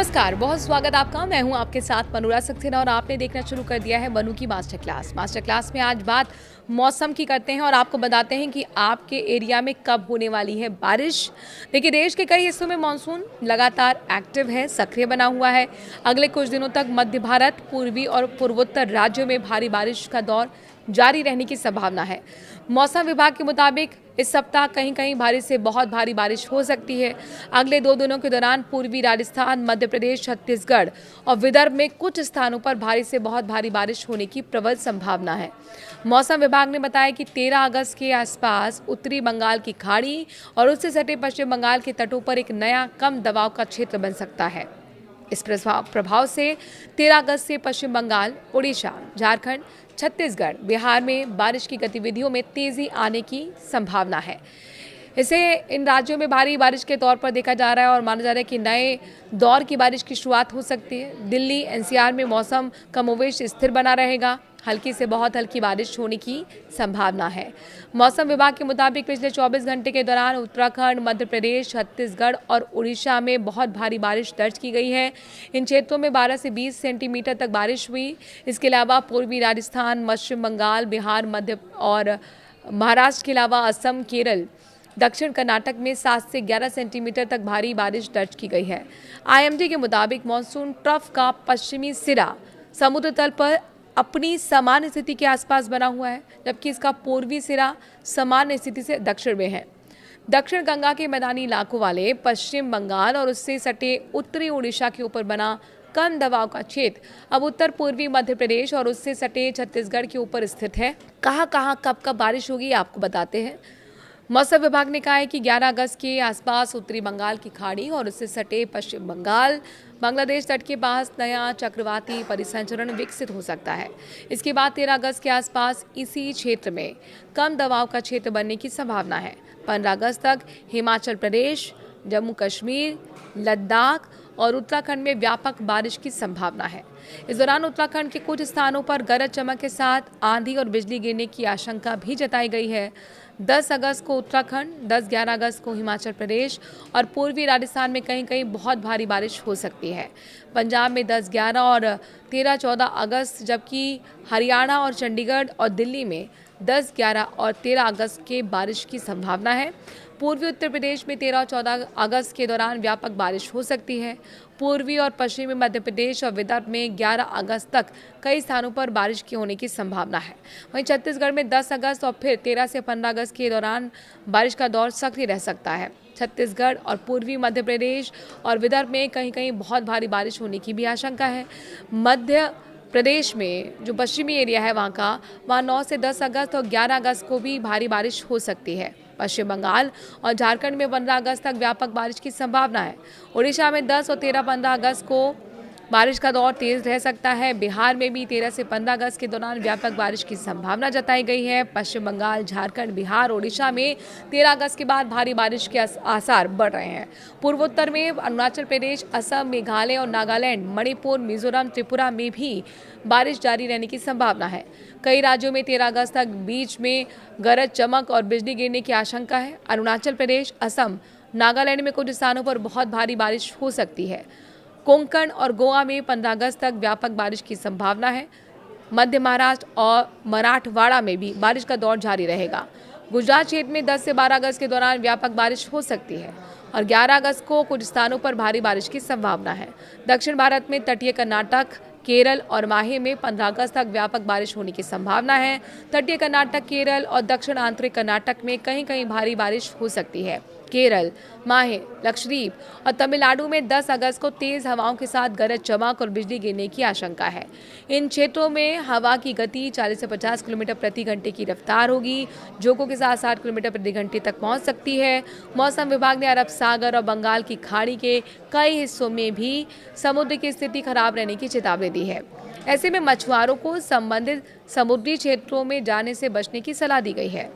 नमस्कार, बहुत स्वागत आपका। मैं हूं आपके साथ मनोरा सक्सेना और आपने देखना शुरू कर दिया है बनू की मास्टर क्लास में आज बात मौसम की करते हैं और आपको बताते हैं कि आपके एरिया में कब होने वाली है बारिश। देखिए, देश के कई हिस्सों में मानसून लगातार एक्टिव है, सक्रिय बना हुआ है। अगले कुछ दिनों तक मध्य भारत, पूर्वी और पूर्वोत्तर राज्यों में भारी बारिश का दौर जारी रहने की संभावना है। मौसम विभाग के मुताबिक इस सप्ताह कहीं कहीं भारी से बहुत भारी बारिश हो सकती है। अगले 2 दिनों के दौरान पूर्वी राजस्थान, मध्य प्रदेश, छत्तीसगढ़ और विदर्भ में कुछ स्थानों पर भारी से बहुत भारी बारिश होने की प्रबल संभावना है। मौसम विभाग ने बताया कि 13 अगस्त के आसपास उत्तरी बंगाल की खाड़ी और उससे सटे पश्चिम बंगाल के तटों पर एक नया कम दबाव का क्षेत्र बन सकता है। इस प्रभाव से 13 अगस्त से पश्चिम बंगाल, उड़ीसा, झारखंड, छत्तीसगढ़, बिहार में बारिश की गतिविधियों में तेजी आने की संभावना है। इसे इन राज्यों में भारी बारिश के तौर पर देखा जा रहा है और माना जा रहा है कि नए दौर की बारिश की शुरुआत हो सकती है। दिल्ली, एनसीआर में मौसम कमोवेश स्थिर बना रहेगा। हल्की से बहुत हल्की बारिश होने की संभावना है। मौसम विभाग के मुताबिक पिछले 24 घंटे के दौरान उत्तराखंड, मध्य प्रदेश, छत्तीसगढ़ और उड़ीसा में बहुत भारी बारिश दर्ज की गई है। इन क्षेत्रों में 12 से 20 सेंटीमीटर तक बारिश हुई। इसके अलावा पूर्वी राजस्थान, पश्चिम बंगाल, बिहार, मध्य और महाराष्ट्र के अलावा असम, केरल, दक्षिण कर्नाटक में 7 से 11 सेंटीमीटर तक भारी बारिश दर्ज की गई है। आईएमडी के मुताबिक मानसून ट्रफ का पश्चिमी सिरा समुद्र तल पर अपनी सामान्य स्थिति के आसपास बना हुआ है, जबकि इसका पूर्वी सिरा सामान्य स्थिति से दक्षिण में है। दक्षिण गंगा के मैदानी इलाकों वाले पश्चिम बंगाल और उससे सटे उत्तरी उड़ीसा के ऊपर बना कम दबाव का क्षेत्र अब उत्तर पूर्वी मध्य प्रदेश और उससे सटे छत्तीसगढ़ के ऊपर स्थित है। कहाँ कब कब बारिश होगी आपको बताते हैं। मौसम विभाग ने कहा है कि 11 अगस्त के आसपास उत्तरी बंगाल की खाड़ी और उससे सटे पश्चिम बंगाल, बांग्लादेश तट के पास नया चक्रवाती परिसंचरण विकसित हो सकता है। इसके बाद 13 अगस्त के आसपास इसी क्षेत्र में कम दबाव का क्षेत्र बनने की संभावना है। 15 अगस्त तक हिमाचल प्रदेश, जम्मू कश्मीर, लद्दाख और उत्तराखंड में व्यापक बारिश की संभावना है। इस दौरान उत्तराखंड के कुछ स्थानों पर गरज चमक के साथ आंधी और बिजली गिरने की आशंका भी जताई गई है। 10 अगस्त को उत्तराखंड, 10-11 अगस्त को हिमाचल प्रदेश और पूर्वी राजस्थान में कहीं कहीं बहुत भारी बारिश हो सकती है। पंजाब में 10-11 और 13-14 अगस्त, जबकि हरियाणा और चंडीगढ़ और दिल्ली में 10, 11 और 13 अगस्त के बारिश की संभावना है। पूर्वी उत्तर प्रदेश में 13 और 14 अगस्त के दौरान व्यापक बारिश हो सकती है। पूर्वी और पश्चिमी मध्य प्रदेश और विदर्भ में 11 अगस्त तक कई स्थानों पर बारिश की होने की संभावना है। वहीं छत्तीसगढ़ में 10 अगस्त और फिर 13 से 15 अगस्त के दौरान बारिश का दौर सक्रिय रह सकता है। छत्तीसगढ़ और पूर्वी मध्य प्रदेश और विदर्भ में कहीं कहीं बहुत भारी बारिश होने की भी आशंका है। मध्य प्रदेश में जो पश्चिमी एरिया है वहाँ 9 से 10 अगस्त और 11 अगस्त को भी भारी बारिश हो सकती है। पश्चिम बंगाल और झारखंड में 15 अगस्त तक व्यापक बारिश की संभावना है। उड़ीसा में 10 और 13-15 अगस्त को बारिश का दौर तेज रह सकता है। बिहार में भी 13 से 15 अगस्त के दौरान व्यापक बारिश की संभावना जताई गई है। पश्चिम बंगाल, झारखंड, बिहार, ओडिशा में 13 अगस्त के बाद भारी बारिश के आसार बढ़ रहे हैं। पूर्वोत्तर में अरुणाचल प्रदेश, असम, मेघालय और नागालैंड, मणिपुर, मिजोरम, त्रिपुरा में भी बारिश जारी रहने की संभावना है। कई राज्यों में 13 अगस्त तक बीच में गरज चमक और बिजली गिरने की आशंका है। अरुणाचल प्रदेश, असम, नागालैंड में कुछ स्थानों पर बहुत भारी बारिश हो सकती है। कोंकण और गोवा में 15 अगस्त तक व्यापक बारिश की संभावना है। मध्य महाराष्ट्र और मराठवाड़ा में भी बारिश का दौर जारी रहेगा। गुजरात क्षेत्र में 10 से 12 अगस्त के दौरान व्यापक बारिश हो सकती है और 11 अगस्त को कुछ स्थानों पर भारी बारिश की संभावना है। दक्षिण भारत में तटीय कर्नाटक, केरल और माहे में 15 अगस्त तक व्यापक बारिश होने की संभावना है। तटीय कर्नाटक, केरल और दक्षिण आंतरिक कर्नाटक में कहीं कहीं भारी बारिश हो सकती है। केरल, माहे, लक्षद्वीप और तमिलनाडु में 10 अगस्त को तेज हवाओं के साथ गरज चमक और बिजली गिरने की आशंका है। इन क्षेत्रों में हवा की गति 40 से 50 किलोमीटर प्रति घंटे की रफ्तार होगी, जोकों के साथ 60 किलोमीटर प्रति घंटे तक पहुंच सकती है। मौसम विभाग ने अरब सागर और बंगाल की खाड़ी के कई हिस्सों में भी समुद्र की स्थिति खराब रहने की चेतावनी दी है। ऐसे में मछुआरों को संबंधित समुद्री क्षेत्रों में जाने से बचने की सलाह दी गई है।